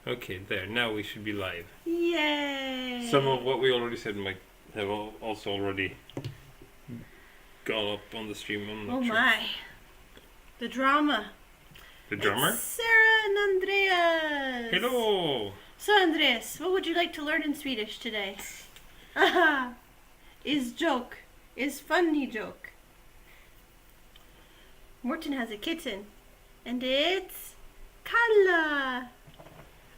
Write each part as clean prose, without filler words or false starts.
Okay, there. Now we should be live. Yay! Some of what we already said might have also already gone up on the stream. I'm not sure. My. The drama. The drummer? It's Sarah and Andreas. Hello! So, Andreas, what would you like to learn in Swedish today? Haha. Is joke. Is funny joke. Morten has a kitten. And it's Kalla.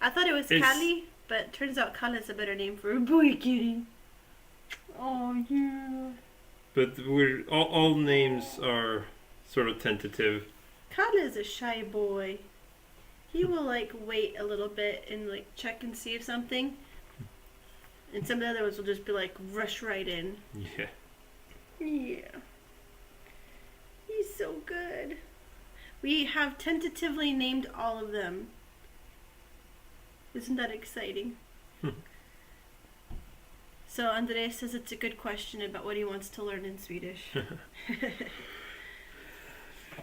I thought it was Callie, but turns out Kalla's a better name for a boy kitty. Oh, yeah. But we're all names are sort of tentative. Kalla is a shy boy. He will wait a little bit and check and see if something. And some of the other ones will just be rush right in. Yeah. Yeah. He's so good. We have tentatively named all of them. Isn't that exciting? So Andreas says it's a good question about what he wants to learn in Swedish.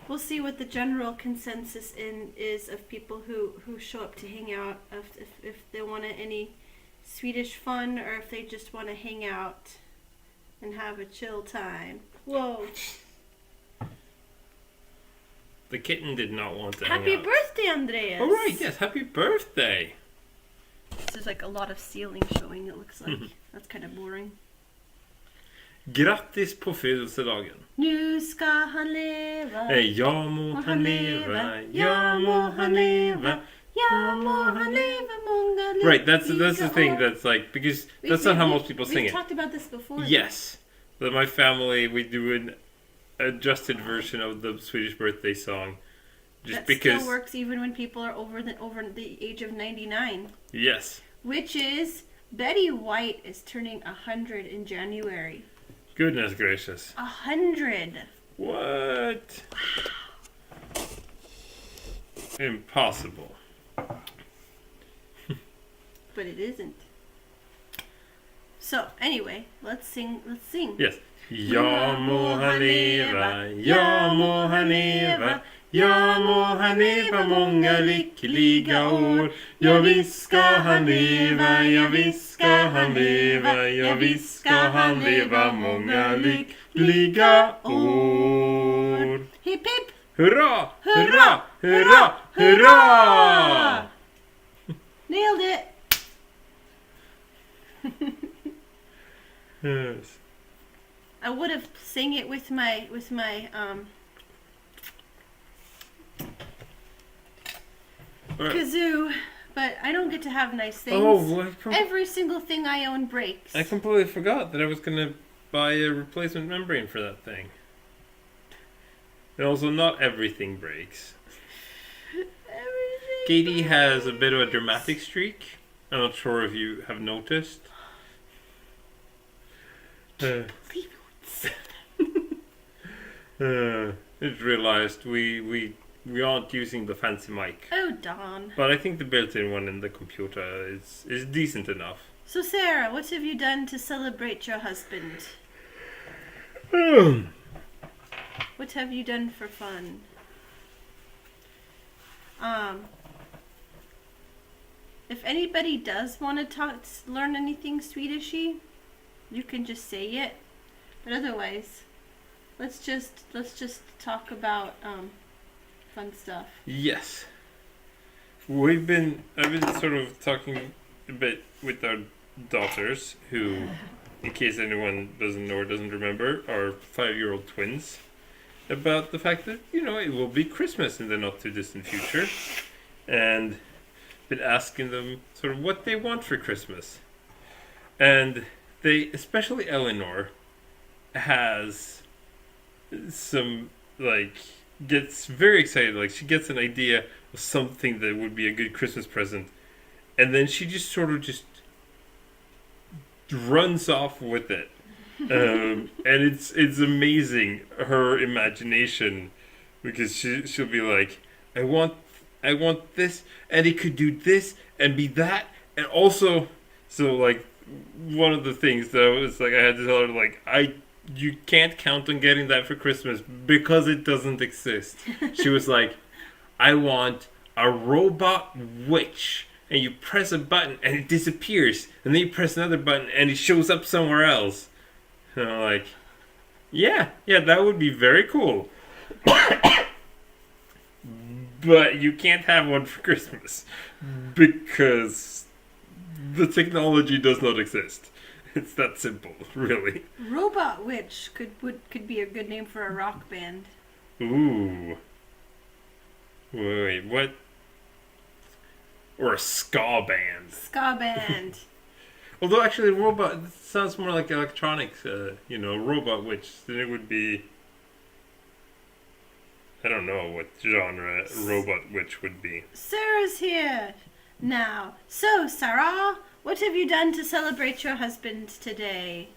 We'll see what the general consensus is of people who show up to hang out, if they want any Swedish fun or if they just want to hang out and have a chill time. Whoa. The kitten did not want to Happy hang out. birthday, Andreas! Oh right, yes, happy birthday! There's a lot of ceiling showing, it looks like. That's kind of boring. Grattis på födelsedagen! Nu ska han leva. Ja må han leva, ja må han leva. Ja må han leva många Right, that's the lyckliga thing år. that's because that's not how most people sing We've it. talked about this before. Yes. But my family, we do an adjusted version of the Swedish birthday song. Just That because still works even when people are over the age of 99. Yes. Which is, Betty White is turning 100 in January. Goodness gracious. 100! What? Impossible. But it isn't. So, anyway, let's sing. Yes. Ja må han leva, ja må han leva. Ja må han leva många lyckliga år. Ja visst ska han leva, ja visst ska han leva. Ja visst ska han leva många lyckliga år. Hipp hipp! Hurra, hurra, hurra, hurra! Nailed it! Yes. I would have sang it with my kazoo, but I don't get to have nice things. Oh, Every single thing I own breaks. I completely forgot that I was going to buy a replacement membrane for that thing. And also, not everything breaks. Katie has a bit of a dramatic streak. I'm not sure if you have noticed. Just realized we aren't using the fancy mic. Oh, darn. But I think the built-in one in the computer is decent enough. So, Sarah, what have you done to celebrate your husband? What have you done for fun? If anybody does want to learn anything Swedishy, you can just say it. But otherwise, let's just talk about fun stuff. Yes. I've been sort of talking a bit with our daughters, who, in case anyone doesn't know or doesn't remember, are 5-year-old twins, about the fact that, it will be Christmas in the not too distant future, and been asking them sort of what they want for Christmas. And they, especially Eleanor, has some, gets very excited. She gets an idea of something that would be a good Christmas present, and then she just sort of just runs off with it. And it's amazing, her imagination, because she'll be like, I want this, and it could do this and be that, and also, so one of the things that was I had to tell her you can't count on getting that for Christmas because it doesn't exist. She was like, I want a robot witch and you press a button and it disappears, and then you press another button and it shows up somewhere else. And I'm like, yeah, that would be very cool. But you can't have one for Christmas because the technology does not exist. It's that simple, really. Robot Witch could be a good name for a rock band. Ooh. Wait, what? Or a ska band. Ska band. Although actually, robot sounds more like electronics. Robot Witch. Then it would be. I don't know what genre Robot Witch would be. Sarah's here now. So, Sarah, what have you done to celebrate your husband today?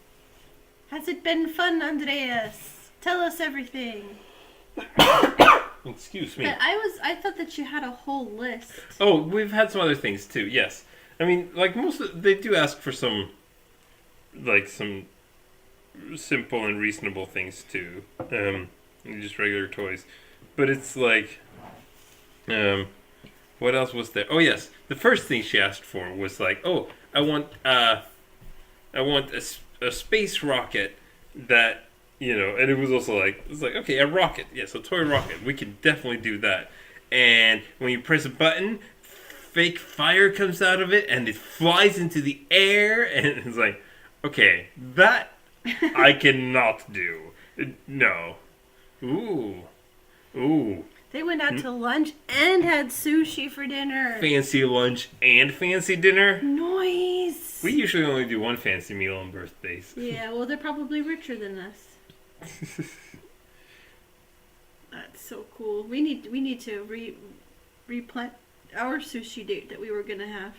Has it been fun, Andreas? Tell us everything. Excuse me. But I thought that you had a whole list. Oh, we've had some other things too. Yes, I mean, like they do ask for some simple and reasonable things too. Just regular toys. But it's like, what else was there? Oh yes, the first thing she asked for was like, oh, I want a space rocket that, and it was also like, okay, a rocket, yes, a toy rocket. We can definitely do that. And when you press a button, fake fire comes out of it, and it flies into the air, and it's like, okay, that I cannot do. No. Ooh. They went out to lunch and had sushi for dinner. Fancy lunch and fancy dinner. Nice. We usually only do one fancy meal on birthdays. Yeah, well, they're probably richer than us. That's so cool. We need to replant our sushi date that we were gonna have.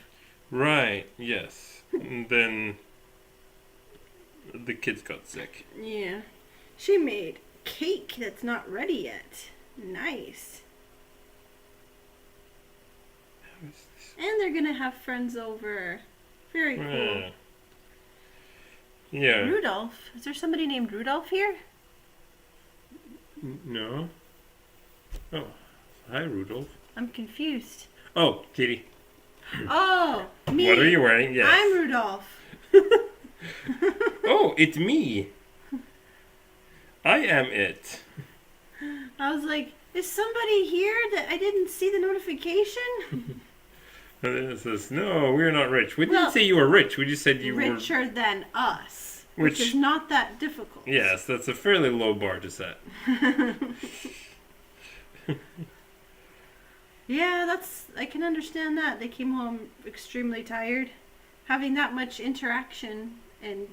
Right. Yes. And then the kids got sick. Yeah. She made cake that's not ready yet. Nice. And they're gonna have friends over. Very cool. Yeah. Rudolph. Is there somebody named Rudolph here? No. Oh. Hi, Rudolph. I'm confused. Oh, Kitty. Oh, me. What are you wearing? Yes. I'm Rudolph. Oh, it's me. I am it. I was like, is somebody here that I didn't see the notification? And then it says, no, we're not rich. We didn't say you were rich. We just said you were... Richer than us. Which is not that difficult. Yes, that's a fairly low bar to set. Yeah, I can understand that. They came home extremely tired. Having that much interaction and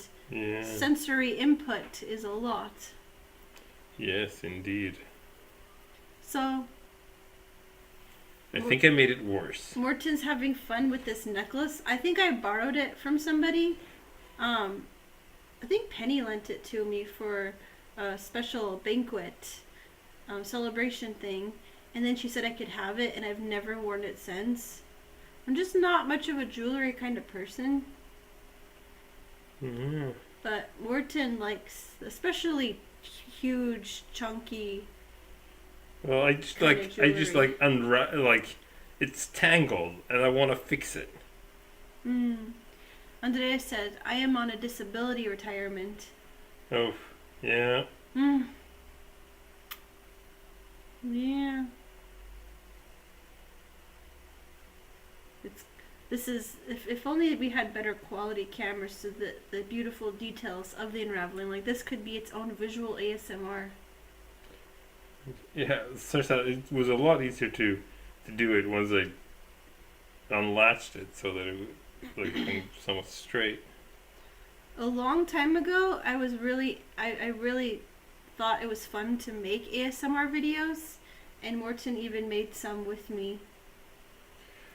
sensory input is a lot. Yes, indeed. So... I think I made it worse. Morton's having fun with this necklace. I think I borrowed it from somebody. I think Penny lent it to me for a special banquet celebration thing. And then she said I could have it, and I've never worn it since. I'm just not much of a jewelry kind of person. Mm-hmm. But Morton likes especially huge, chunky. Well, I just it's tangled, and I want to fix it. Andrea said, I am on a disability retirement. Oh, yeah. Yeah. If only we had better quality cameras so that the beautiful details of the unraveling, like this could be its own visual ASMR. Yeah, it was a lot easier to do it once I unlatched it so that it would hang somewhat straight. A long time ago, I really thought it was fun to make ASMR videos, and Morton even made some with me.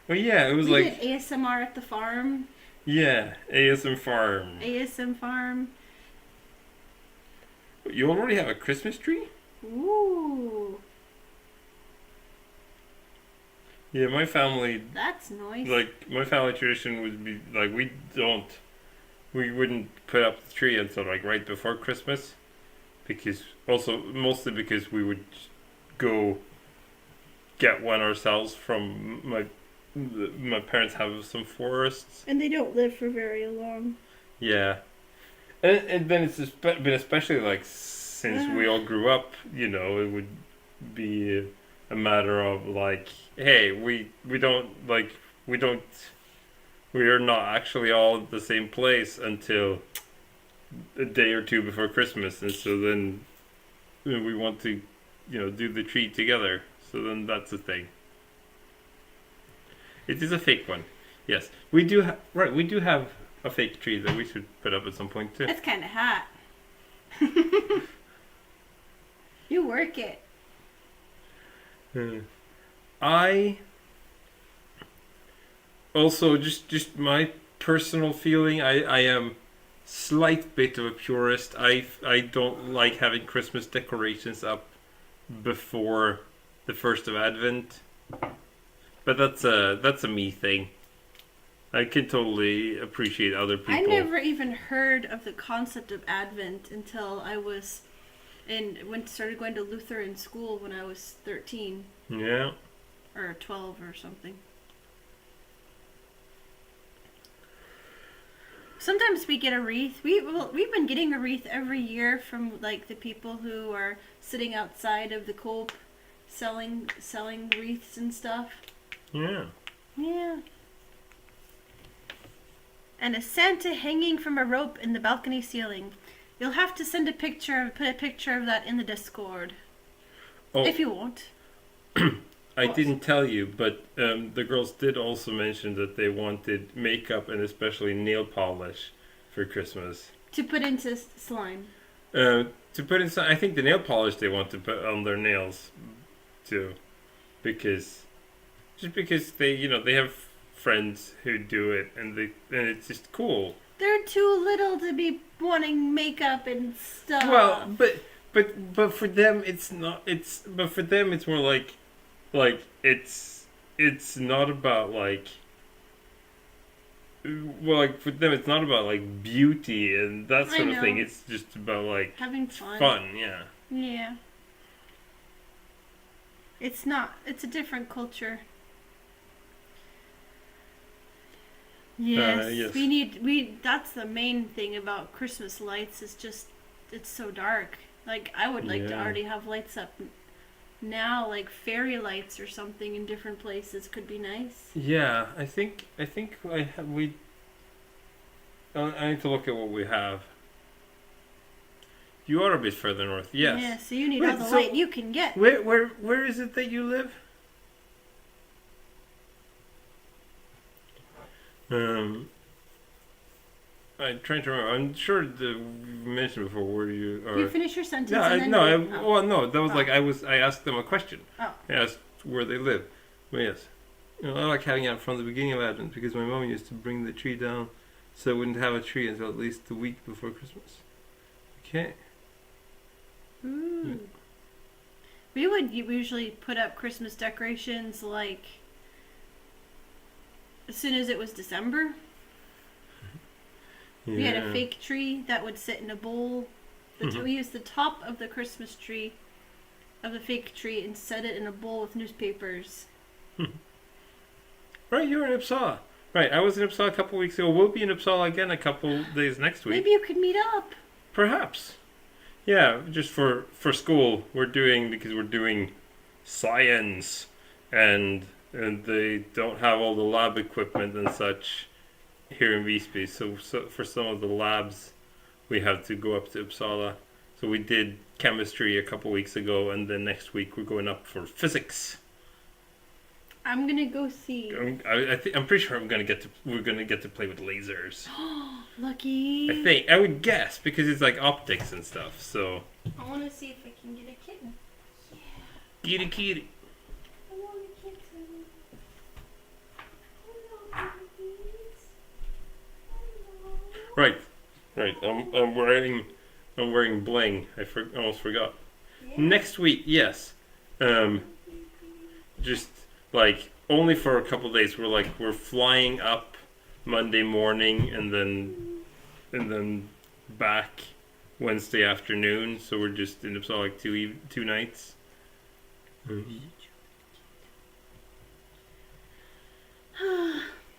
Oh yeah, it was we did ASMR at the farm. Yeah, ASM Farm. ASM Farm. You already have a Christmas tree? Ooh. Yeah, my family... That's nice. Like, my family tradition would be, like, we wouldn't put up the tree until, like, right before Christmas. Mostly because we would go get one ourselves from my my parents have some forests. And they don't live for very long. Yeah, and then it's been especially like since we all grew up, it would be a matter of like, hey, we are not actually all at the same place until a day or two before Christmas, and so then we want to, do the tree together. So then that's the thing. It is a fake one. Yes, we do. We do have a fake tree that we should put up at some point too. It's kind of hot. You work it. I also just my personal feeling. I am slight bit of a purist. I don't like having Christmas decorations up before the first of Advent, but that's a me thing. I can totally appreciate other people. I never even heard of the concept of Advent until I was started going to Lutheran school when I was 13. Yeah. Or 12 or something. Sometimes we get a wreath. We've been getting a wreath every year from like the people who are sitting outside of the Coop selling wreaths and stuff. Yeah. Yeah. And a Santa hanging from a rope in the balcony ceiling. You'll have to put a picture of that in the Discord. Oh, if you want. I didn't tell you, but the girls did also mention that they wanted makeup and especially nail polish for Christmas. To put into slime. I think the nail polish they want to put on their nails too, because they have friends who do it, and it's just cool. They're too little to be wanting makeup and stuff. Well, but for them it's not. But for them it's more like it's not about like. Well, like for them it's not about like beauty and that sort of thing. It's just about like having fun. Fun, yeah. Yeah. It's not. It's a different culture. Yes, yes. That's the main thing about Christmas lights is just it's so dark. Like I would like to already have lights up now, like fairy lights or something in different places could be nice. Yeah, I think I need to look at what we have. You are a bit further north, yes. Yeah, so you need all the light you can get. Where is it that you live? I'm trying to remember. I'm sure you mentioned before where you are. You finish your sentence. I asked them a question. Oh. I asked where they live. Well, yes. I like having it from the beginning of Advent because my mom used to bring the tree down so I wouldn't have a tree until at least the week before Christmas. Okay. Ooh. We would usually put up Christmas decorations like as soon as it was December. Yeah. We had a fake tree that would sit in a bowl. We used the top of the Christmas tree of the fake tree and set it in a bowl with newspapers. Right, you were in Uppsala. Right, I was in Uppsala a couple weeks ago. We'll be in Uppsala again a couple days next week. Maybe you could meet up. Perhaps. Yeah, just for school because we're doing science and they don't have all the lab equipment and such here in Visby. So for some of the labs we have to go up to Uppsala. So we did chemistry a couple weeks ago, and then next week we're going up for physics. I'm gonna go see. I'm pretty sure we're gonna get to play with lasers. Lucky. I would guess because it's like optics and stuff. So I want to see if I can get a kitten. Yeah. Kitty. I want a kitten. Hello, babies. Hello. Right. I'm wearing bling. I almost forgot. Yeah. Next week, yes. Just like only for a couple of days. We're flying up Monday morning and then back Wednesday afternoon. So we're just in Uppsala like two nights.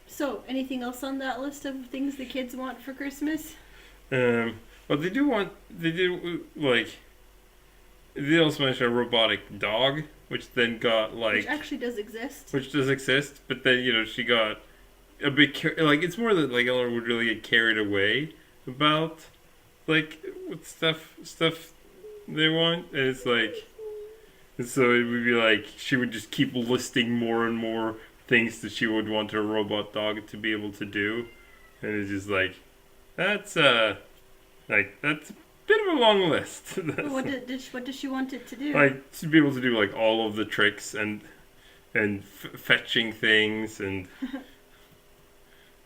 So, anything else on that list of things the kids want for Christmas? Well, they do also mentioned a robotic dog, which then got Which actually does exist. which does exist, but then she got a bit it's more that like Eleanor would really get carried away about like what stuff they want, and it's like, and so it would be like she would just keep listing more and more things that she would want her robot dog to be able to do, and it's just like that's that's a bit of a long list. What does she want it to do? Like to be able to do like all of the tricks and fetching things and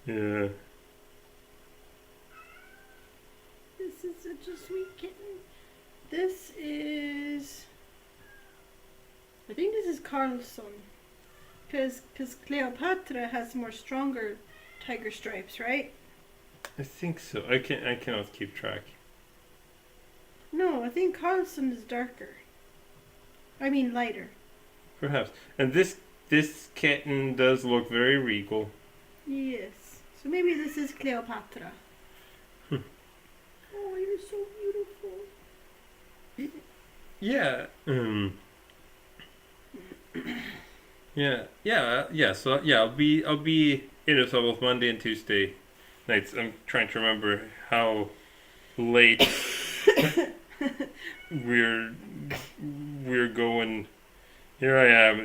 yeah. This is such a sweet kitten. This is, I think this is Carlson, because Cleopatra has more stronger tiger stripes, right? I think so. I cannot keep track. No, I think Carlson is darker. I mean lighter. Perhaps. And this kitten does look very regal. Yes. So maybe this is Cleopatra. Oh, you're so beautiful. Yeah. Yeah. So yeah, I'll be in it both Monday and Tuesday nights. I'm trying to remember how late we're going. Here I am,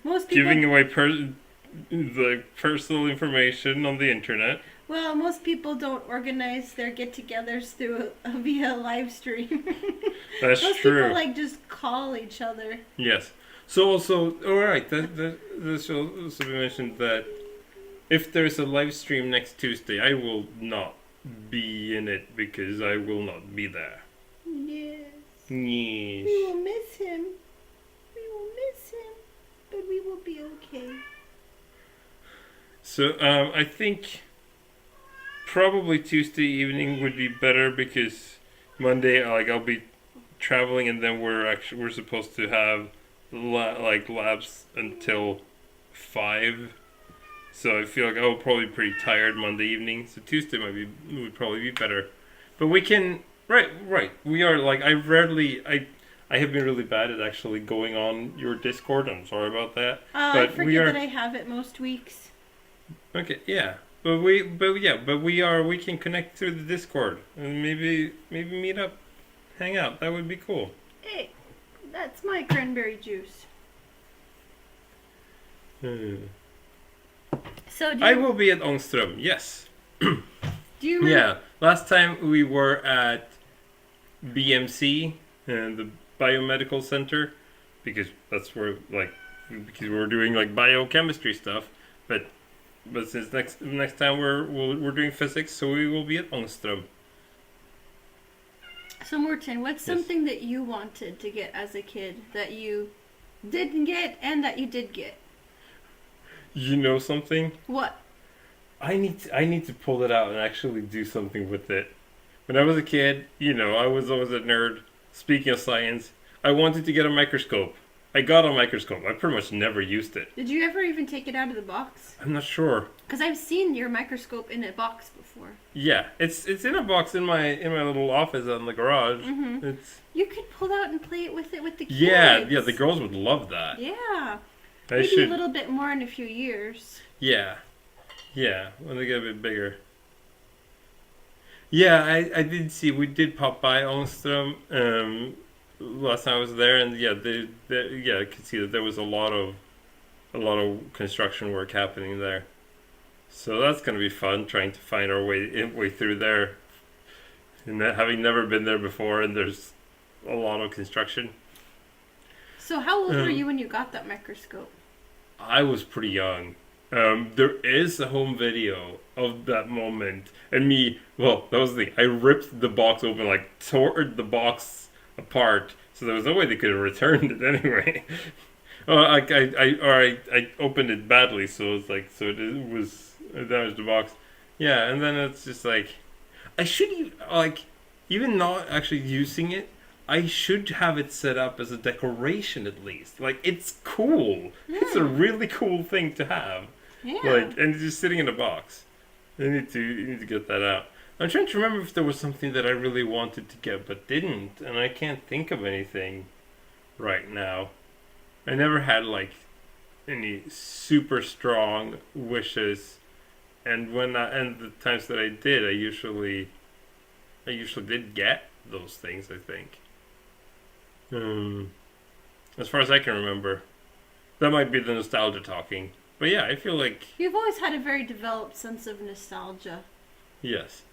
Most people, giving away the personal information on the internet. well, most people don't organize their get-togethers through via live stream. That's most true. people just call each other. Yes. So also, all right. This should also be mentioned that if there's a live stream next Tuesday, I will not be in it because I will not be there. Yes. Yes. We will miss him. But we will be okay. So I think probably Tuesday evening would be better because Monday, I'll be traveling, and then we're supposed to have labs until 5. So I feel like I will probably be pretty tired Monday evening. So Tuesday would probably be better. But we can right. We are I have been really bad at actually going on your Discord. I'm sorry about that. I forget that I have it most weeks. Okay, yeah. But we can connect through the Discord and maybe meet up, hang out. That would be cool. Hey, that's my cranberry juice. So I will be at Ångström, yes. Do you remember? Yeah, last time we were at BMC and the Biomedical Center because that's where because we were doing biochemistry stuff, but since next time we're doing physics, so we will be at Ångström. So Morten, what's something that you wanted to get as a kid that you didn't get and that you did get? You know something? What? I need to pull it out and actually do something with it. When I was a kid, I was always a nerd. Speaking of science, I wanted to get a microscope. I got a microscope. I pretty much never used it. Did you ever even take it out of the box? I'm not sure. Because I've seen your microscope in a box before. Yeah, it's in a box in my little office in the garage. Mm-hmm. You could pull out and play with the kids. Yeah, the girls would love that. Yeah. Maybe a little bit more in a few years. Yeah, when they get a bit bigger. Yeah, I did see. We did pop by Ångström last time I was there, and I could see that there was a lot of construction work happening there. So that's gonna be fun, trying to find our way through there, and having never been there before, and there's a lot of construction. So how old were you when you got that microscope? I was pretty young. There is a home video of that moment, and me. Well, that was the thing. I ripped the box open, tore the box apart, so there was no way they could have returned it anyway. I opened it badly, so it damaged the box. Yeah, and then it's just I should even not actually using it. I should have it set up as a decoration at least. It's cool. Yeah. It's a really cool thing to have. Yeah. Like, and it's just sitting in a box. You need to get that out. I'm trying to remember if there was something that I really wanted to get but didn't, and I can't think of anything right now. I never had like any super strong wishes, and the times that I did, I usually did get those things, I think. As far as I can remember. That might be the nostalgia talking. But yeah, I feel like... You've always had a very developed sense of nostalgia. Yes.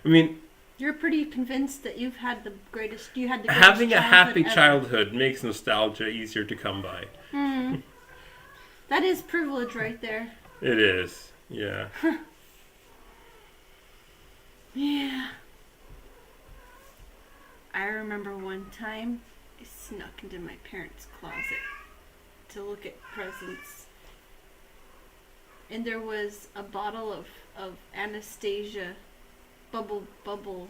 I mean... You're pretty convinced that you had the greatest having a happy ever. childhood makes nostalgia easier to come by. That is privilege right there. It is. Yeah. Yeah. I remember one time I snuck into my parents' closet to look at presents. And there was a bottle of Anastasia bubble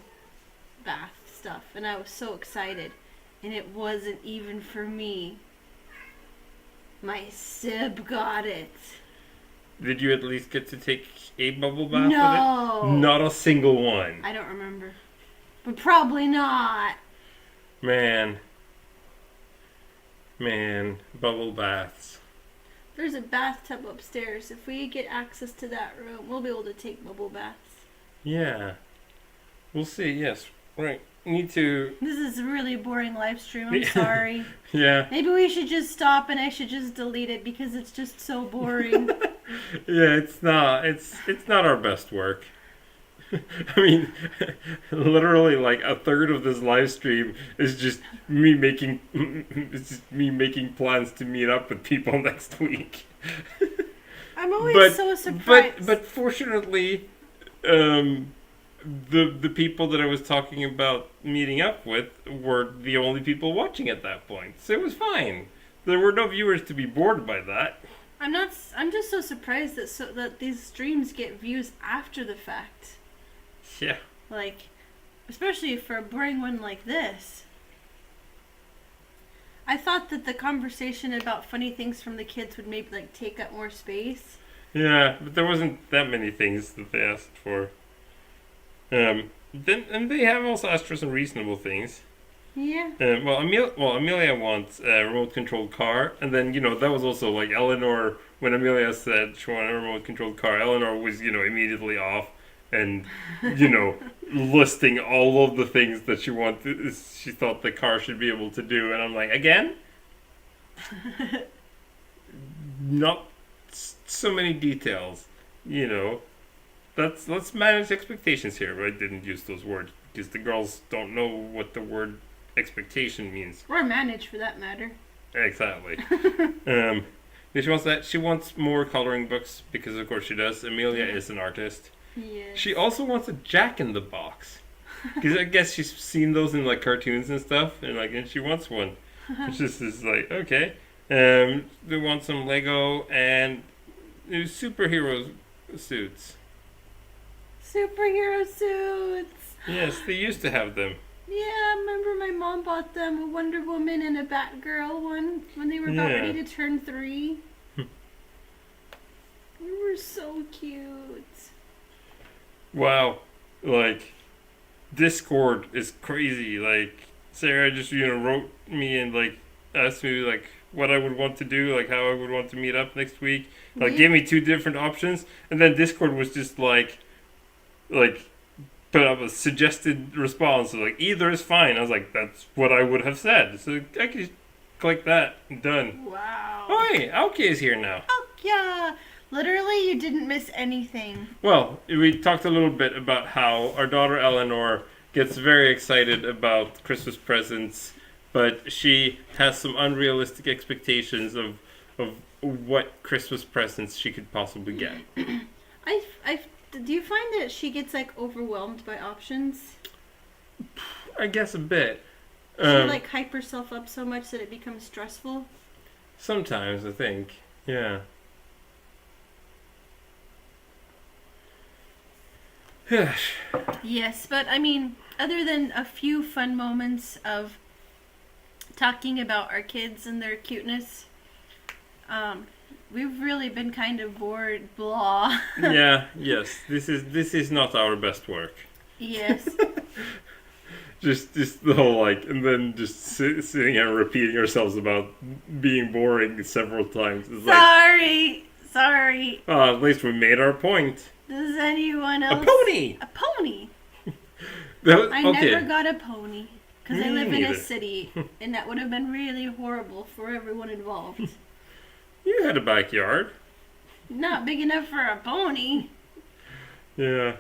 bath stuff. And I was so excited. And it wasn't even for me. My sib got it. Did you at least get to take a bubble bath No. with it? Not a single one. I don't remember. But probably not. Man, bubble baths. There's a bathtub upstairs. If we get access to that room, we'll be able to take bubble baths. Yeah. We'll see, yes. Right. Need to... This is a really boring live stream. I'm sorry. Yeah. Maybe we should just stop and I should just delete it because it's just so boring. Yeah, it's not our best work. I mean, literally like a third of this live stream is just me making plans to meet up with people next week. I'm always so surprised. But fortunately, the people that I was talking about meeting up with were the only people watching at that point, so it was fine. There were no viewers to be bored by that. I'm just so surprised that these streams get views after the fact. Yeah. Like, especially for a boring one like this. I thought that the conversation about funny things from the kids would maybe like take up more space. Yeah, but there wasn't that many things that they asked for. And they have also asked for some reasonable things. Yeah. Amelia wants a remote-controlled car, and then, that was also, like, Eleanor, when Amelia said she wanted a remote-controlled car, Eleanor was, immediately off, and, listing all of the things that she thought the car should be able to do, and I'm like, again? Not so many details, Let's manage expectations here, but I didn't use those words, because the girls don't know what the word expectation means. Or manage, for that matter. Exactly. She wants that. She wants more coloring books because, of course, she does. Amelia is an artist. Yes. She also wants a Jack in the Box because I guess she's seen those in like cartoons and stuff, and she wants one. It's just is like okay. They want some Lego and new superhero suits. Superhero suits. Yes, they used to have them. Yeah, I remember my mom bought them a Wonder Woman and a Batgirl one when they were about ready to turn 3. They were so cute. Wow, Discord is crazy. Sarah just wrote me and asked me what I would want to do, how I would want to meet up next week. Gave me 2 different options, and then Discord was just put up a suggested response. So either is fine. I was like, that's what I would have said. So I could just click that and done. Wow. Oh hey, Aoki is here now. Oh yeah. Literally, you didn't miss anything. Well, we talked a little bit about how our daughter Eleanor gets very excited about Christmas presents, but she has some unrealistic expectations of what Christmas presents she could possibly get. Do you find that she gets overwhelmed by options? I guess a bit. She hype herself up so much that it becomes stressful? Sometimes, I think. Yeah. Yes, but I mean, other than a few fun moments of talking about our kids and their cuteness, we've really been kind of bored, blah. Yeah, yes. This is not our best work. Yes. Just the whole like, and then just sitting here repeating ourselves about being boring several times. It's Sorry. at least we made our point. Does anyone else? A pony. A pony. I Okay. never got a pony because I Me live in a neither. city, and that would have been really horrible for everyone involved. You had a backyard. Not big enough for a pony. Yeah.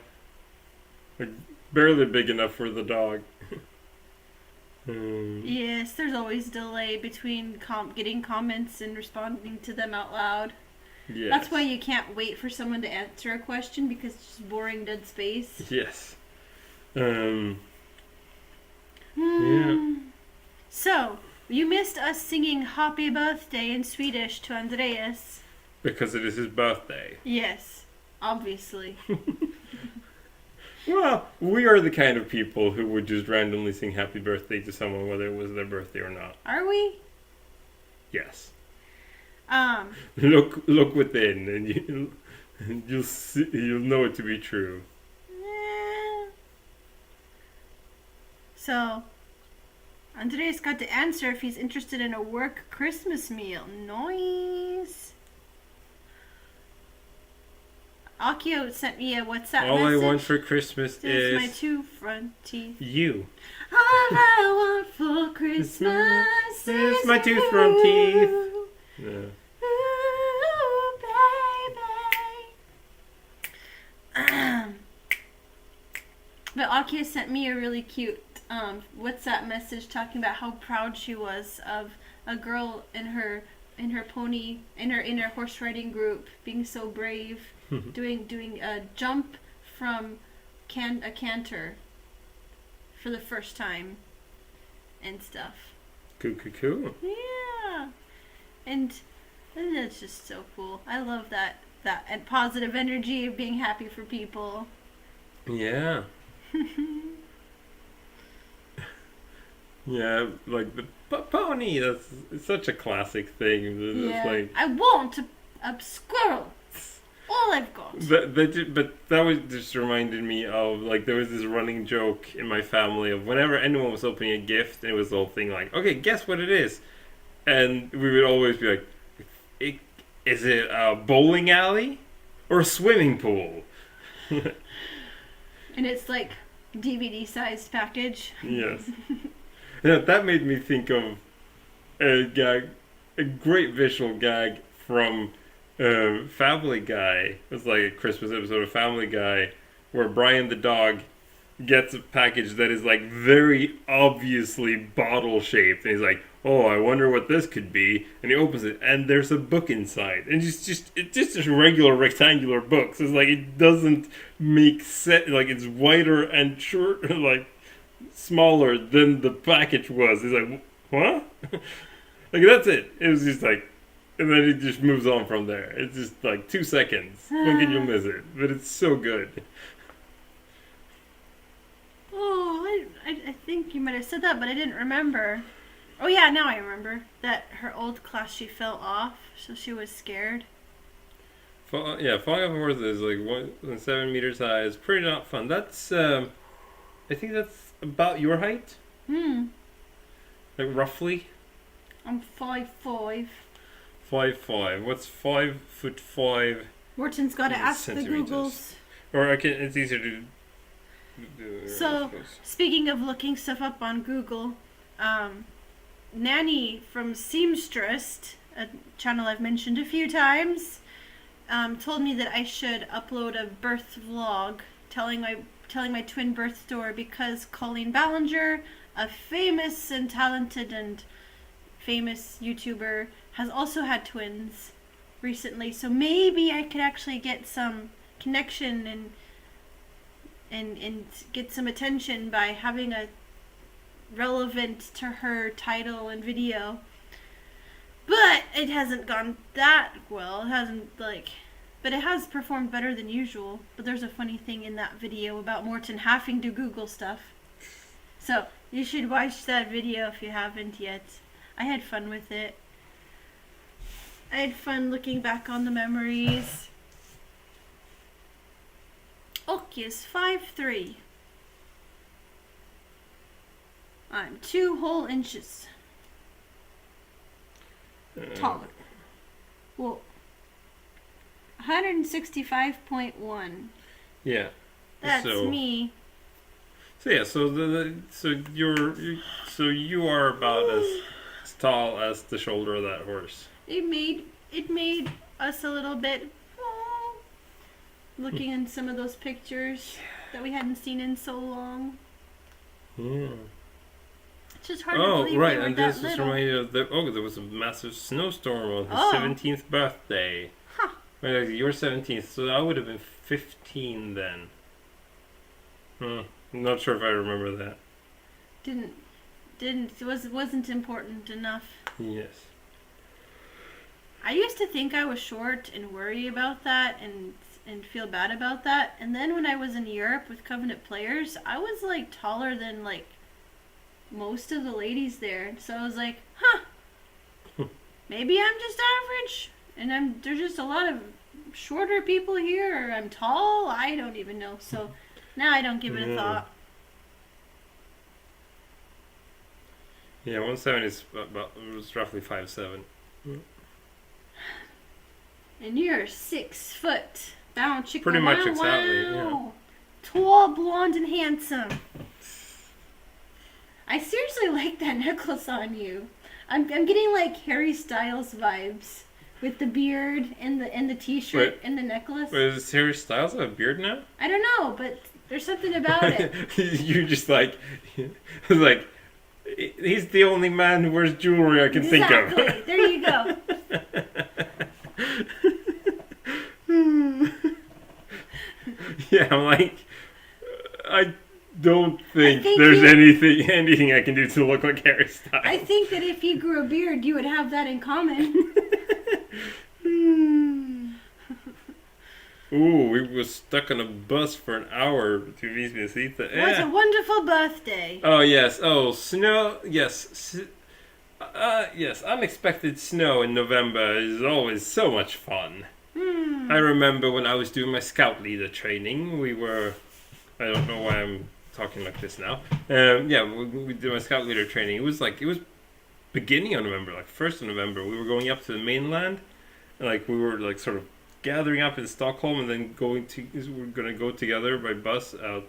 Like, barely big enough for the dog. Yes, there's always delay between getting comments and responding to them out loud. Yes. That's why you can't wait for someone to answer a question because it's just boring dead space. Yes. So, you missed us singing Happy Birthday in Swedish to Andreas. Because it is his birthday. Yes, obviously. Well, we are the kind of people who would just randomly sing happy birthday to someone whether it was their birthday or not. Are we? Yes. Um, Look within and you'll know it to be true. So, Andreas got to answer if he's interested in a work Christmas meal. Nice. Akio sent me a WhatsApp All message. I want for Christmas There's is my 2 front teeth. you. All I want for Christmas is my 2 front teeth. Yeah. Ooh, baby. But Akia sent me a really cute WhatsApp message talking about how proud she was of a girl in her pony in her horse riding group being so brave, doing a jump from a canter for the first time and stuff. Cool. Yeah, and it's just so cool. I love that and positive energy of being happy for people. Yeah. Yeah, like the pony. That's such a classic thing. It's like, I want a squirrel. All I've got. but that was just reminded me of, like, there was this running joke in my family of whenever anyone was opening a gift, and it was the whole thing like, okay, guess what it is, and we would always be like, is it a bowling alley or a swimming pool? And it's like DVD sized package. Yes. Yeah, that made me think of a great visual gag from Family Guy. It was like a Christmas episode of Family Guy where Brian the dog gets a package that is like very obviously bottle shaped, and he's like, "Oh, I wonder what this could be." And he opens it, and there's a book inside, and it's just a regular rectangular book. So it's like it doesn't make sense. Like it's wider and short, like smaller than the package was. He's like, "What?" Like that's it. It was just like, and then it just moves on from there. It's just like 2 seconds. When can you miss it? But it's so good. Oh, I think you might have said that, but I didn't remember. Oh yeah, now I remember that her old class she fell off, so she was scared. Falling off a horse is like 7 meters high. It's pretty not fun. That's I think that's about your height. Like roughly. I'm 5'5". 5'5". What's 5'5"? Morton's got to ask the Centimeters. Googles. Or it's easier to. So, speaking of looking stuff up on Google, Nanny from Seamstress, a channel I've mentioned a few times, told me that I should upload a birth vlog telling my twin birth story because Colleen Ballinger, a famous and talented and famous YouTuber, has also had twins recently. So maybe I could actually get some connection and get some attention by having a relevant to her title and video. But it hasn't gone that well. It hasn't but it has performed better than usual. But there's a funny thing in that video about Morton having to Google stuff. So you should watch that video if you haven't yet. I had fun with it. I had fun looking back on the memories. Åke is 5'3". I'm 2 whole inches taller. Well, 165.1. Yeah. That's so, me. So yeah, so so you are about as tall as the shoulder of that horse. It made us a little bit looking in some of those pictures that we hadn't seen in so long. Yeah. It's just hard to believe right, we were and that this is little. reminded of there was a massive snowstorm on his 17th birthday. Huh. Like your 17th, so I would have been 15 then. I'm not sure if I remember that. Wasn't important enough. Yes. I used to think I was short and worry about that and feel bad about that. And then when I was in Europe with Covenant players, I was like taller than like most of the ladies there. So I was like, maybe I'm just average and there's just a lot of shorter people here, or I'm tall. I don't even know. So now I don't give it a thought. Yeah, 170 is about, it was roughly 5'7". And you're 6 foot. Bow chicka. Pretty much wow, exactly, wow. yeah. Tall, blonde, and handsome. I seriously like that necklace on you. I'm getting like Harry Styles vibes with the beard and the t-shirt and the necklace. Wait, does Harry Styles have a beard now? I don't know, but there's something about it. You're just like he's the only man who wears jewelry I can think of. Exactly. There you go. Yeah, I'm like, I don't think there's anything I can do to look like Harry Styles. I think that if you grew a beard, you would have that in common. Ooh, we were stuck on a bus for an hour to Visby. It was a wonderful birthday. Oh, yes. Oh, snow. Yes. Yes, unexpected snow in November is always so much fun. I remember when I was doing my scout leader training, I don't know why I'm talking like this now. We did my scout leader training. It was beginning of November, like 1st of November. We were going up to the mainland, and like we were like sort of gathering up in Stockholm, and then we're going to go together by bus out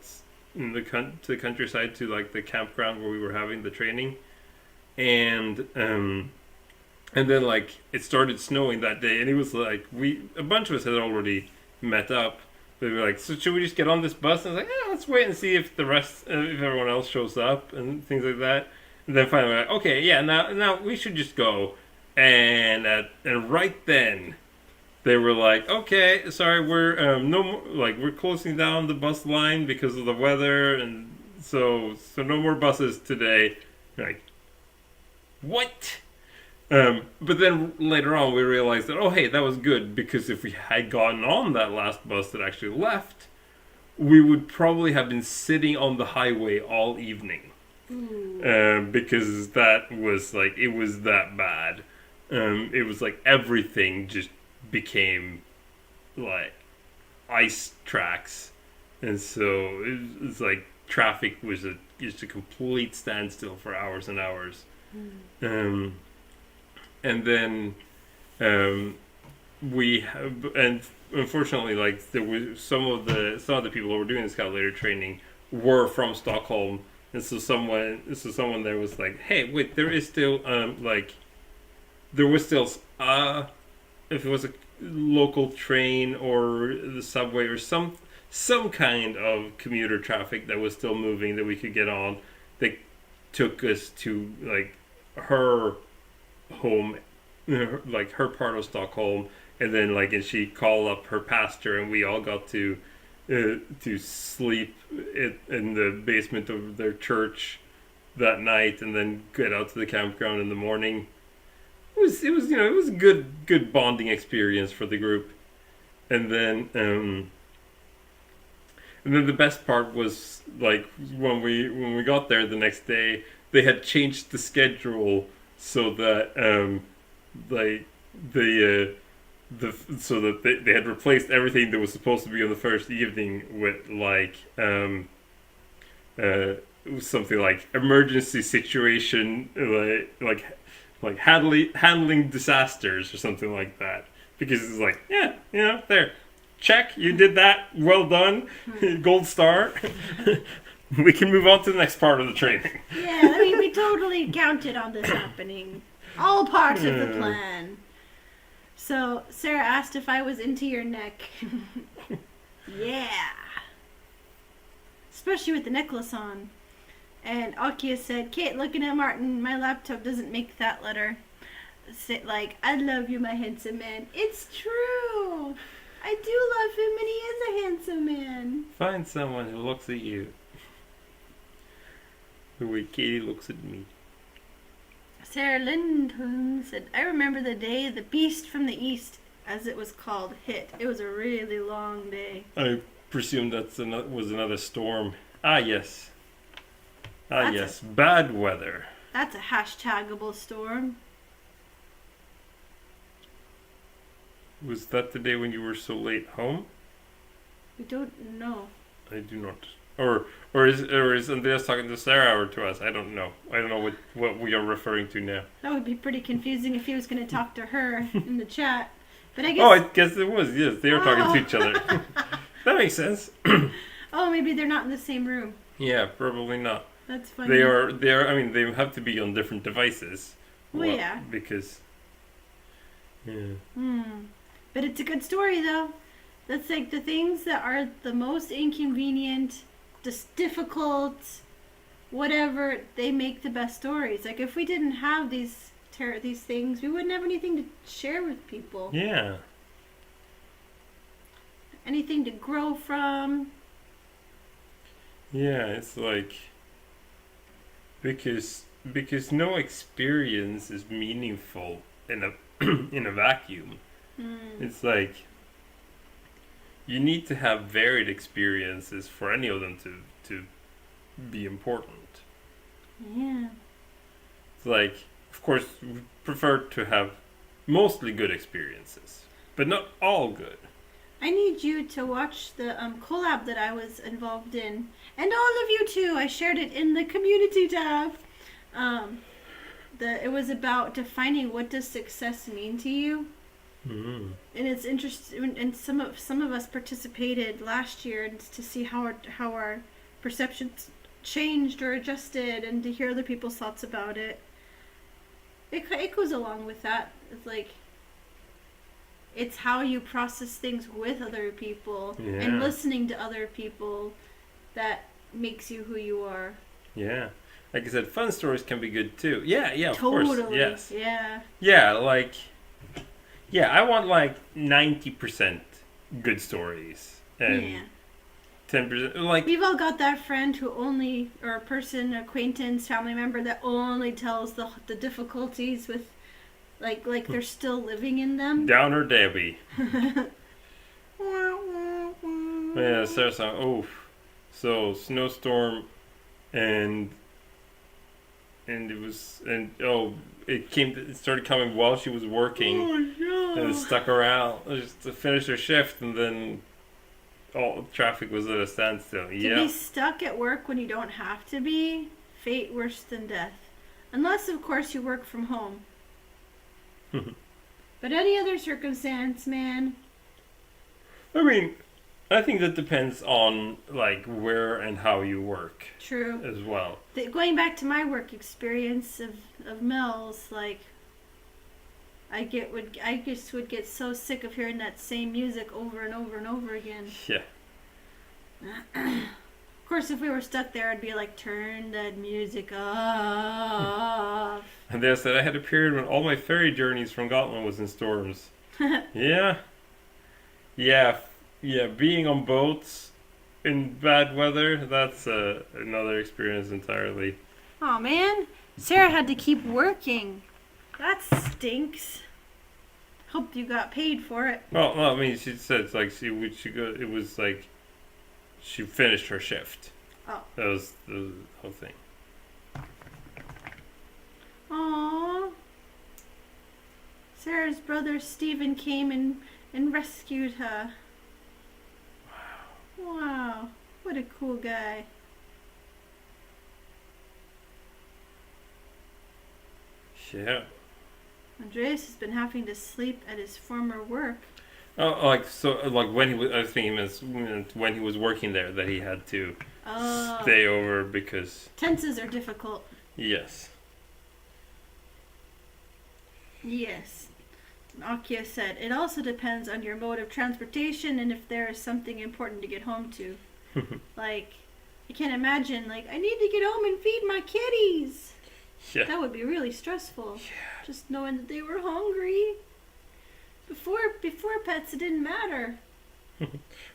in to the countryside to like the campground where we were having the training, and then like it started snowing that day, and it was like a bunch of us had already met up. They were like, so should we just get on this bus? And I was like, let's wait and see if if everyone else shows up and things like that. And then finally we're like, okay, yeah, now we should just go. And right then they were like, okay, sorry, we're no more, like we're closing down the bus line because of the weather, and so no more buses today. Like, what? But then later on we realized that, oh hey, that was good, because if we had gotten on that last bus that actually left, we would probably have been sitting on the highway all evening. Because that was like, it was that bad. It was like everything just became like ice tracks, and so it's like traffic was just a complete standstill for hours and hours. And then and unfortunately, like there was some of the people who were doing the scout leader training were from Stockholm, and so someone there was like, hey, wait, there was still if it was a local train or the subway or some kind of commuter traffic that was still moving that we could get on, that took us to like her home, like her part of Stockholm, and then like, and she called up her pastor, and we all got to sleep in the basement of their church that night, and then get out to the campground in the morning. It was a good bonding experience for the group. And then the best part was like when we got there the next day, they had changed the schedule so that so that they had replaced everything that was supposed to be on the first evening with like something like emergency situation, like handling disasters or something like that, because it's like, yeah, there, check, you did that, well done, gold star. We can move on to the next part of the training. Yeah, I mean, we totally counted on this happening. All parts of the plan. So, Sarah asked if I was into your neck. Yeah. Especially with the necklace on. And Akia said, Kate, looking at Martin, my laptop doesn't make that letter. Say, like, I love you, my handsome man. It's true. I do love him, and he is a handsome man. Find someone who looks at you the way Katie looks at me. Sarah Lindholm said, I remember the day the Beast from the East, as it was called, hit. It was a really long day. I presume that was another storm. Ah, yes. Yes. Bad weather. That's a hashtagable storm. Was that the day when you were so late home? We don't know. I do not. Or is Andreas talking to Sarah or to us? I don't know. I don't know what we are referring to now. That would be pretty confusing if he was going to talk to her in the chat. But I guess. Oh, I guess it was. Yes, they were talking to each other. That makes sense. Oh, maybe they're not in the same room. Yeah, probably not. That's funny. They are. I mean, they have to be on different devices. Well, yeah. Because. Yeah. But it's a good story, though. That's like the things that are the most inconvenient, just difficult, whatever, they make the best stories. Like if we didn't have these things, we wouldn't have anything to share with people. Yeah. Anything to grow from. Yeah, it's like because no experience is meaningful in a in a vacuum. It's like you need to have varied experiences for any of them to be important. Yeah. It's like, of course, we prefer to have mostly good experiences, but not all good. I need you to watch the collab that I was involved in, and all of you too. I shared it in the community tab. It was about defining what does success mean to you. Mm-hmm. And it's interesting, and some of us participated last year to see how our perceptions changed or adjusted, and to hear other people's thoughts about it. It goes along with that. It's like it's how you process things with other people and listening to other people that makes you who you are. Yeah. Like I said, fun stories can be good too. Yeah, of totally. course. Yes. Yeah. Yeah, like I want like 90% good stories and 10% like we've all got that friend who only, or a person, acquaintance, family member that only tells the difficulties with like they're still living in them. Downer Debbie. Yeah, Sarah song. Oh, so snowstorm, and it started coming while she was working. Oh no! And it stuck around just to finish her shift, and then all traffic was at a standstill. To be stuck at work when you don't have to be, fate worse than death. Unless, of course, you work from home. But any other circumstance, man. I mean, I think that depends on like where and how you work. True. As well. Going back to my work experience of Mel's, like I just would get so sick of hearing that same music over and over and over again. Yeah. Of course, if we were stuck there, I'd be like, turn that music off. And they said I had a period when all my ferry journeys from Gotland was in storms. Yeah. Being on boats in bad weather, that's another experience entirely. Oh man, Sarah had to keep working. That stinks. Hope you got paid for it. Well, no, I mean, she said it's like it was like she finished her shift. Oh. That was the whole thing. Sarah's brother Stephen came and rescued her. Wow, what a cool guy. Yeah. Andreas has been having to sleep at his former work. Oh, like so, like when he was. I was thinking it was when he was working there that he had to stay over because tenses are difficult. Yes. Yes. Akia said, it also depends on your mode of transportation and if there is something important to get home to. Like, I can't imagine, like, I need to get home and feed my kitties. Yeah. That would be really stressful. Yeah. Just knowing that they were hungry. Before pets, it didn't matter.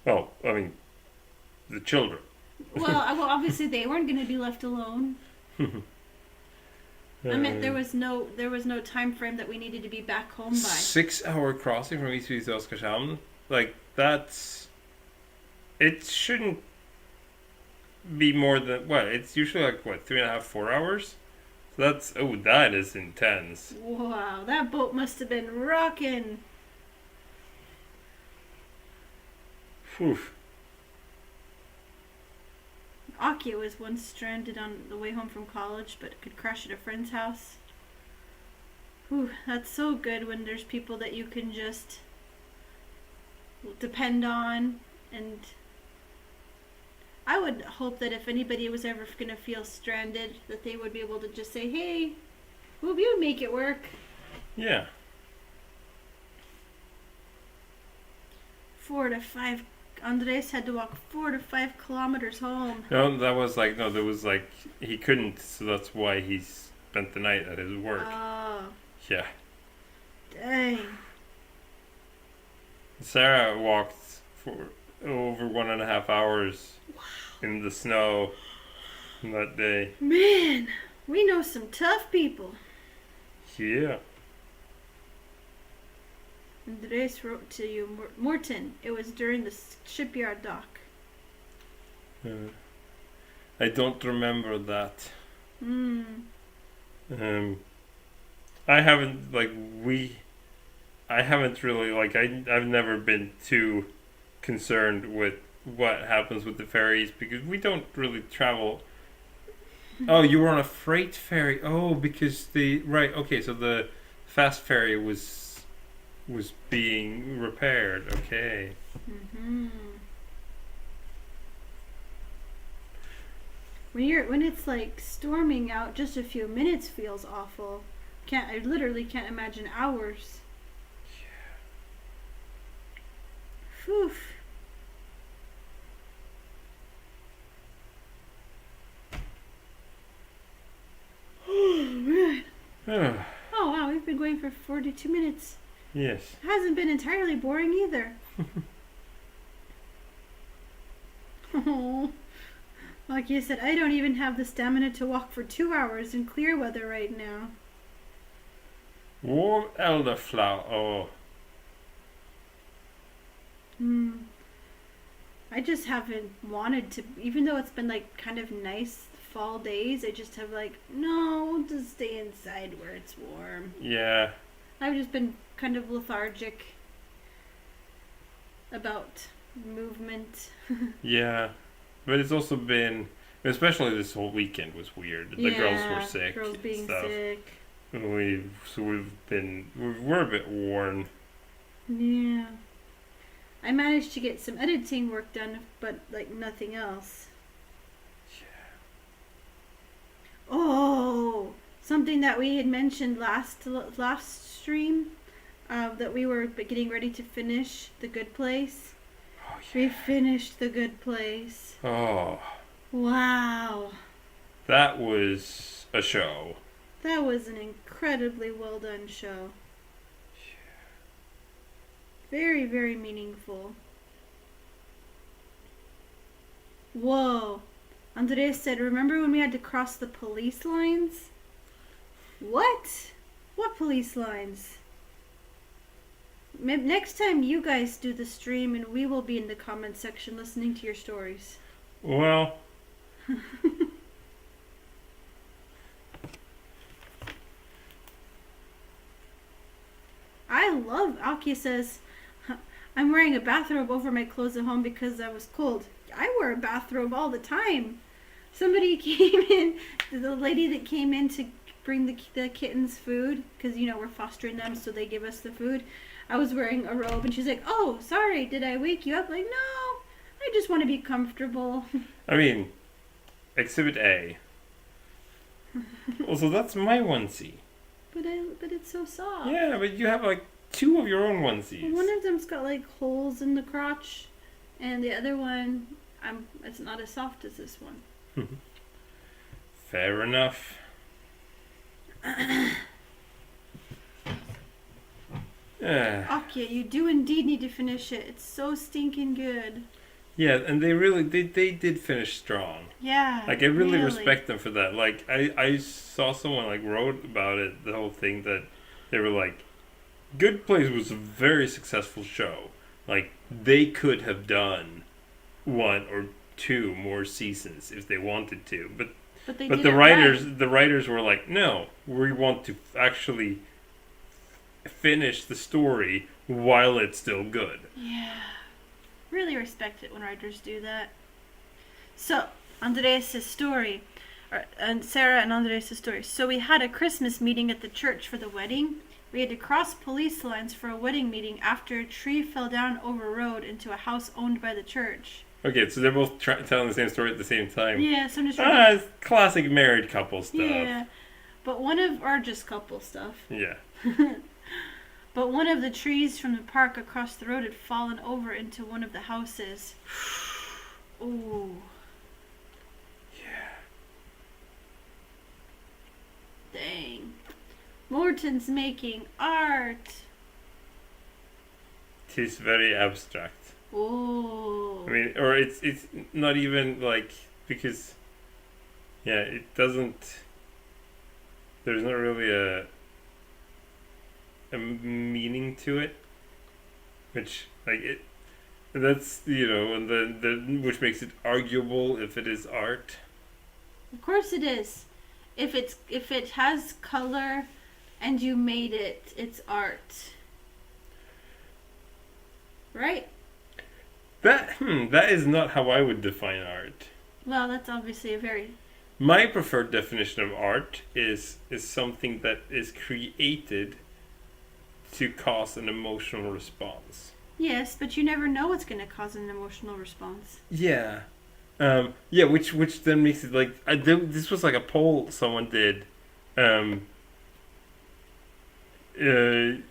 Well, I mean, the children. Well, obviously they weren't going to be left alone. I meant there was no time frame that we needed to be back home by. 6-hour crossing from Visby to Oskarshamn. Like that's. It shouldn't be more than what? It's usually like what 3.5, 4 hours. So that is intense. Wow, that boat must have been rocking. Whew. Akia was once stranded on the way home from college, but could crash at a friend's house. Whew, that's so good when there's people that you can just depend on. And I would hope that if anybody was ever going to feel stranded, that they would be able to just say, hey, will you make it work? Yeah. 4 to 5. Andres had to walk 4 to 5 kilometers home. No, there was like he couldn't, so that's why he spent the night at his work. Oh. Yeah. Dang. Sarah walked for over 1.5 hours in the snow that day. Man, we know some tough people. Yeah. Andres wrote to you, Morton. It was during the shipyard dock. I don't remember that. I haven't really I've never been too concerned with what happens with the ferries because we don't really travel. Oh, you were on a freight ferry. Oh, because so the fast ferry was being repaired. Okay. Mm-hmm. When it's like storming out, just a few minutes feels awful. I literally can't imagine hours. Yeah. Whew. Oh man. Oh wow, we've been going for 42 minutes. Yes. It hasn't been entirely boring either. Oh. Like you said, I don't even have the stamina to walk for 2 hours in clear weather right now. Warm elderflower. Oh. I just haven't wanted to, even though it's been like kind of nice fall days, I just have like, no, just stay inside where it's warm. Yeah. I've just been kind of lethargic about movement. Yeah. But it's also been, especially this whole weekend was weird. The girls were sick. Girls being stuff. sick. We're a bit worn. Yeah. I managed to get some editing work done, but like nothing else. Yeah. Oh, something that we had mentioned last stream, that we were getting ready to finish The Good Place. Oh, yeah. We finished The Good Place. Oh. Wow. That was a show. That was an incredibly well done show. Yeah. Very, very meaningful. Whoa. Andres said, remember when we had to cross the police lines? What? What police lines? Next time you guys do the stream and we will be in the comment section listening to your stories. Well. Aki says, I'm wearing a bathrobe over my clothes at home because I was cold. I wear a bathrobe all the time. Somebody came in, the lady that came in to bring the kittens food, because, we're fostering them, so they give us the food. I was wearing a robe, and she's like, oh, sorry, did I wake you up? Like, no, I just want to be comfortable. I mean, Exhibit A. Also, that's my onesie. But it's so soft. Yeah, but you have like 2 of your own onesies. One of them's got like holes in the crotch, and the other one, it's not as soft as this one. Fair enough. Akia, you do indeed need to finish it. It's so stinking good. Yeah, and they did finish strong. Yeah. Like, I really respect them for that. Like, I saw someone like wrote about it, the whole thing, that they were like, Good Place was a very successful show. Like, they could have done 1 or 2 more seasons if they wanted to, but the writers were like, no, we want to actually finish the story while it's still good. Yeah. Really respect it when writers do that. So, Andres' story, and Sarah and Andres' story. So we had a Christmas meeting at the church for the wedding. We had to cross police lines for a wedding meeting after a tree fell down over a road into a house owned by the church. Okay, so they're both telling the same story at the same time. Yeah, so I'm just classic married couple stuff. Yeah, but or just couple stuff. Yeah. But one of the trees from the park across the road had fallen over into one of the houses. Ooh. Yeah. Dang. Morton's making art. It is very abstract. Oh. I mean, or it's not even like, because, yeah, it doesn't. There's not really a meaning to it, which that's and the which makes it arguable if it is art. Of course it is. If it has color, and you made it, it's art. Right? That is not how I would define art. Well, that's obviously a very... My preferred definition of art is something that is created to cause an emotional response. Yes, but you never know what's going to cause an emotional response. Yeah. Which then makes it like... this was like a poll someone did on the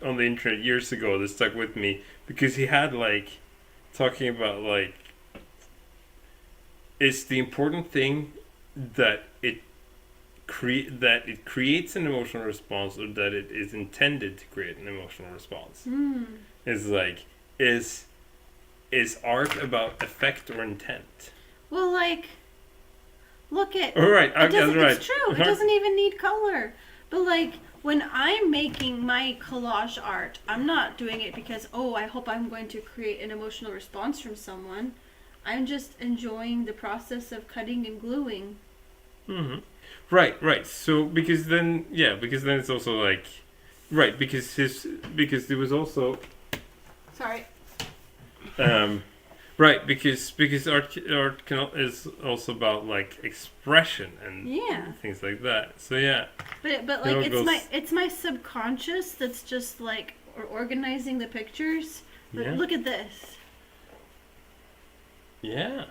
internet years ago that stuck with me, because he had like talking about like, is the important thing that it creates an emotional response, or that it is intended to create an emotional response? It's like, is art about effect or intent? Well, like, look at... Oh, right. It's true. It doesn't even need color. But like, when I'm making my collage art, I'm not doing it because, I hope I'm going to create an emotional response from someone. I'm just enjoying the process of cutting and gluing. Mm-hmm. Right. So because then it's also like, right, because there was also, sorry. Right, because art is also about like expression and things like that. So yeah. But like it's my subconscious that's just like organizing the pictures. But look at this. Yeah.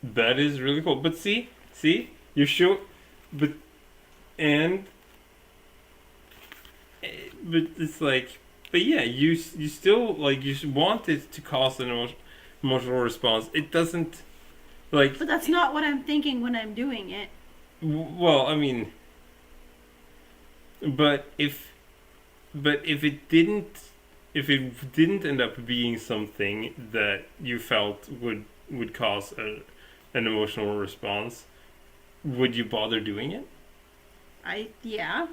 That is really cool. But see, you show, but it's like, but yeah, you still like, you want it to cause an emotional response. It doesn't, like. But that's not what I'm thinking when I'm doing it. Well, I mean, but if it didn't end up being something that you felt would cause an emotional response, would you bother doing it? Yeah.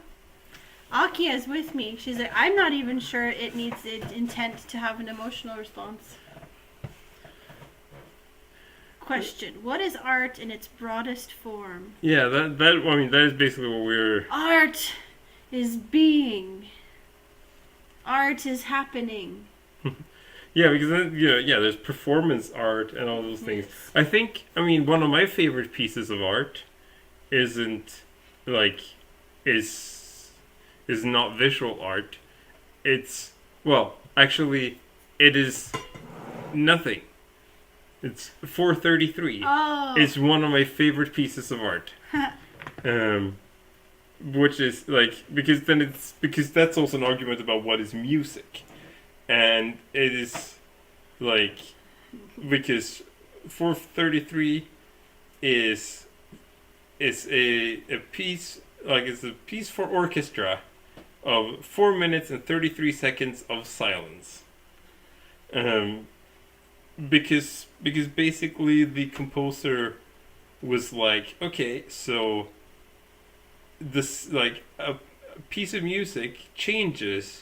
Akia is with me. She's like, I'm not even sure it needs intent to have an emotional response. Question: what is art in its broadest form? Yeah, that is basically what we're... Art is being. Art is happening. Yeah, because then, there's performance art and all those things. Yes. I think, one of my favorite pieces of art isn't like is not visual art. It's actually, it is nothing. It's 433. Oh. It's one of my favorite pieces of art. Which is because that's also an argument about what is music. And it is because 433 is a piece, it's a piece for orchestra of 4 minutes and 33 seconds of silence. Because basically the composer was like, okay, so this a piece of music changes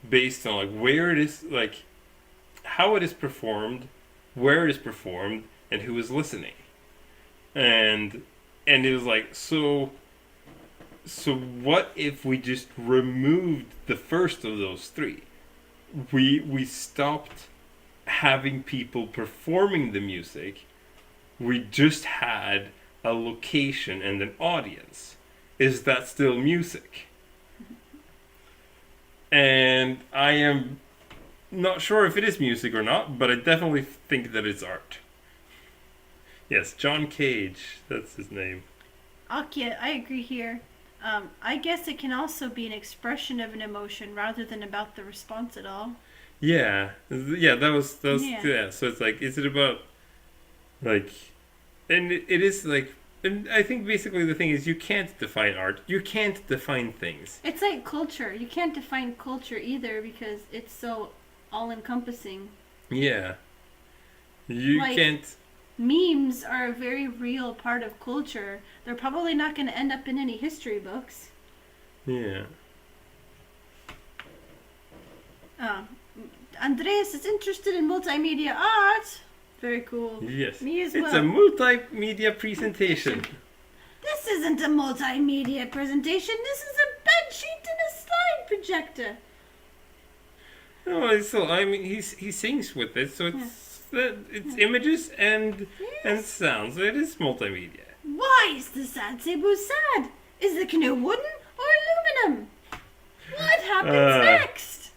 based on where it is, how it is performed, where it is performed, and who is listening. And it was so what if we just removed the first of those three? We stopped having people performing the music. We just had a location and an audience. Is that still music? And I am not sure if it is music or not, but I definitely think that it's art. Yes, John Cage, that's his name. Okay, I agree here. I guess it can also be an expression of an emotion rather than about the response at all. Yeah, that was Yeah. So it's is it about and it is and I think basically the thing is you can't define art. You can't define things. It's like culture. You can't define culture either because it's so all-encompassing. Yeah. You can't... Memes are a very real part of culture. They're probably not going to end up in any history books. Yeah. Andreas is interested in multimedia art. Very cool. Yes. Me as well. It's a multimedia presentation. This isn't a multimedia presentation. This is a bed sheet and a slide projector. No, he sings with it, so it's images and sounds. So it is multimedia. Why is the sad sabu sad? Is the canoe wooden or aluminum? What happens next?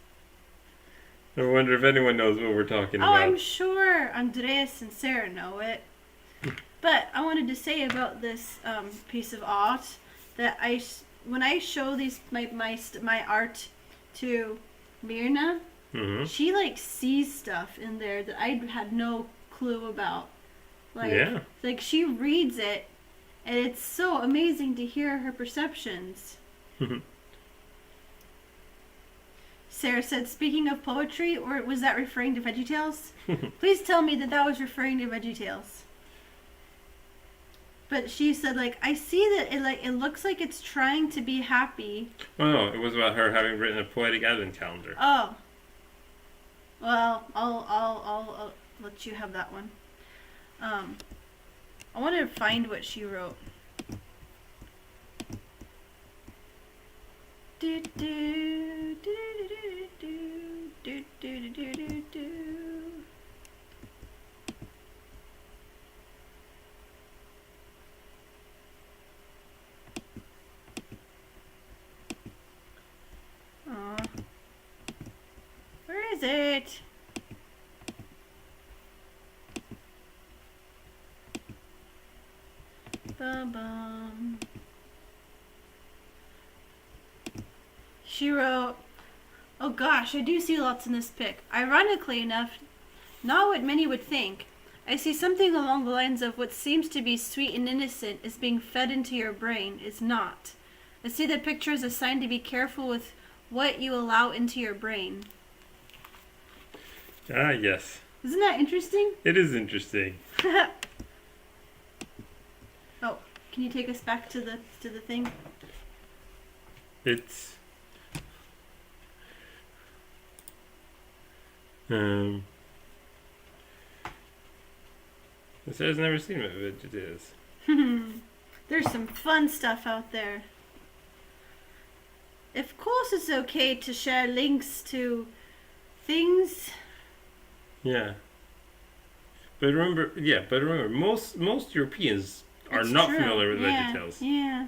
I wonder if anyone knows what we're talking about. Oh, I'm sure Andreas and Sarah know it. But I wanted to say about this piece of art that when I show my art to Mirna, she sees stuff in there that I had no clue about. She reads it, and it's so amazing to hear her perceptions. Sarah said, speaking of poetry, or was that referring to VeggieTales? Please tell me that was referring to VeggieTales. But she said, I see that it looks like it's trying to be happy. Oh, no, it was about her having written a poetic advent calendar. Oh. Well, I'll let you have that one. I want to find what she wrote. Do do do do do do do do do. Where is it? Bum bum. She wrote, oh gosh, I do see lots in this pic. Ironically enough, not what many would think. I see something along the lines of what seems to be sweet and innocent is being fed into your brain is not. I see the picture as a sign to be careful with what you allow into your brain. Ah, yes. Isn't that interesting? It is interesting. Oh, can you take us back to the thing? It's it says never seen what it is. There's some fun stuff out there. of course it's okay to share links to things. Yeah. But remember, most Europeans are It's not true. familiar with Yeah, VeggieTales, yeah.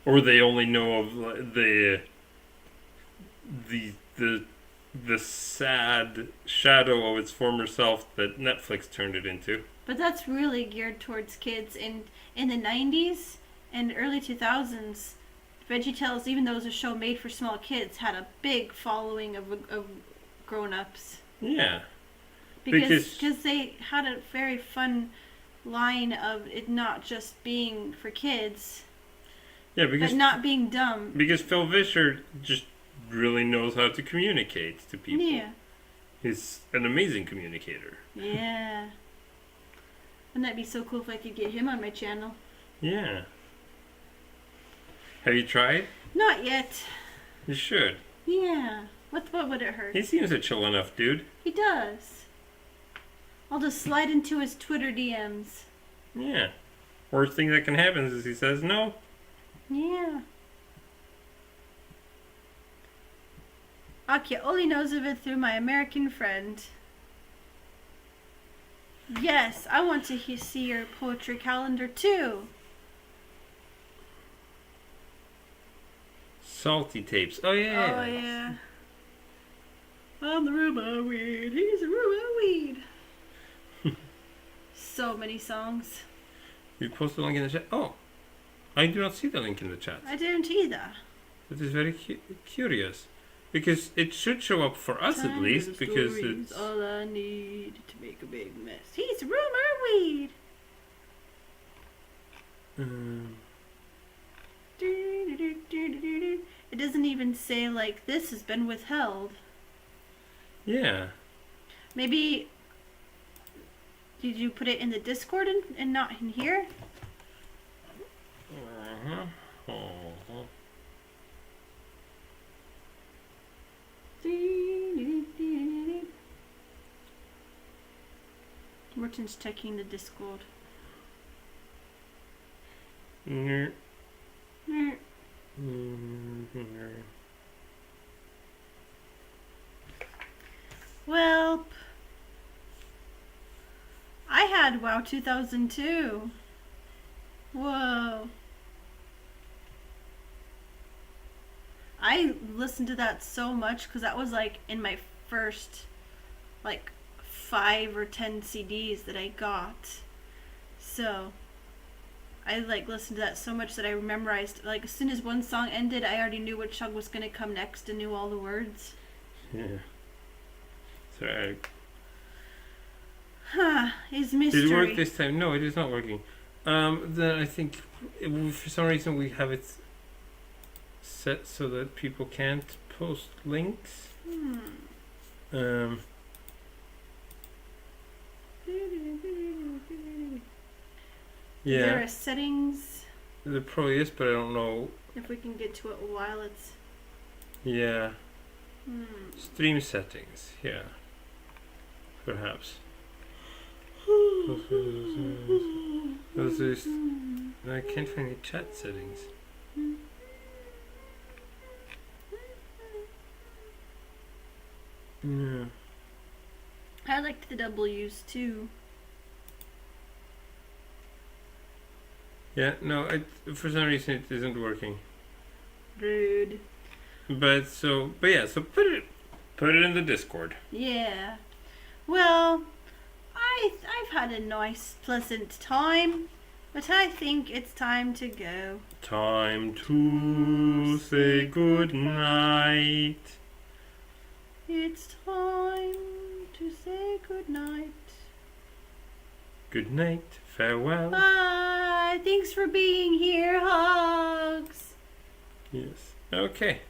or they only know of the sad shadow of its former self that Netflix turned it into. But that's really geared towards kids. And in the 90s and early 2000s, VeggieTales, even though it was a show made for small kids, had a big following of grown-ups. Yeah. Because they had a very fun line of it not just being for kids, Yeah, but not being dumb. because Phil Vischer just really knows how to communicate to people. Yeah. He's an amazing communicator. Yeah. Wouldn't that be so cool if I could get him on my channel? Yeah. Have you tried? Not yet. You should. Yeah. What would it hurt? He seems a chill enough dude. He does. I'll just slide into his Twitter DMs. Yeah. Worst thing that can happen is he says no. Yeah. Akya only knows of it through my American friend. Yes, I want to see your poetry calendar too. Salty tapes. Oh yeah. Oh yeah. I'm the rumor weed. He's a rumor weed. So many songs. You post the link in the chat. Oh, I do not see the link in the chat. I didn't either. That is very curious, because it should show up for us at least. Because it's all I need to make a big mess. He's a rumor weed. It doesn't even say like this has been withheld. Yeah. Maybe did you put it in the Discord and not in here? Merton's checking the Discord. Well, I had WoW 2002. Whoa. I listened to that so much because that was like in my first like 5 or 10 CDs that I got. So I like listened to that so much that I memorized, like as soon as one song ended, I already knew which song was going to come next and knew all the words. Yeah. Sorry. Huh, it's mystery. Did it work this time? No, it is not working. Then I think for some reason we have it set so that people can't post links. Yeah. There Yeah, are settings. there probably is, but I don't know. If we can get to it while it's. Yeah, stream settings. Yeah, perhaps. Those is. I can't find the chat settings. Yeah. I liked the W's too. Yeah, no, for some reason it isn't working. Rude. But yeah, so put it in the Discord. Yeah. Well, I've had a nice, pleasant time, but I think it's time to go. Time to say good night. It's time to say good night. Good night. Farewell. Bye. Thanks for being here. Hugs. Yes. Okay.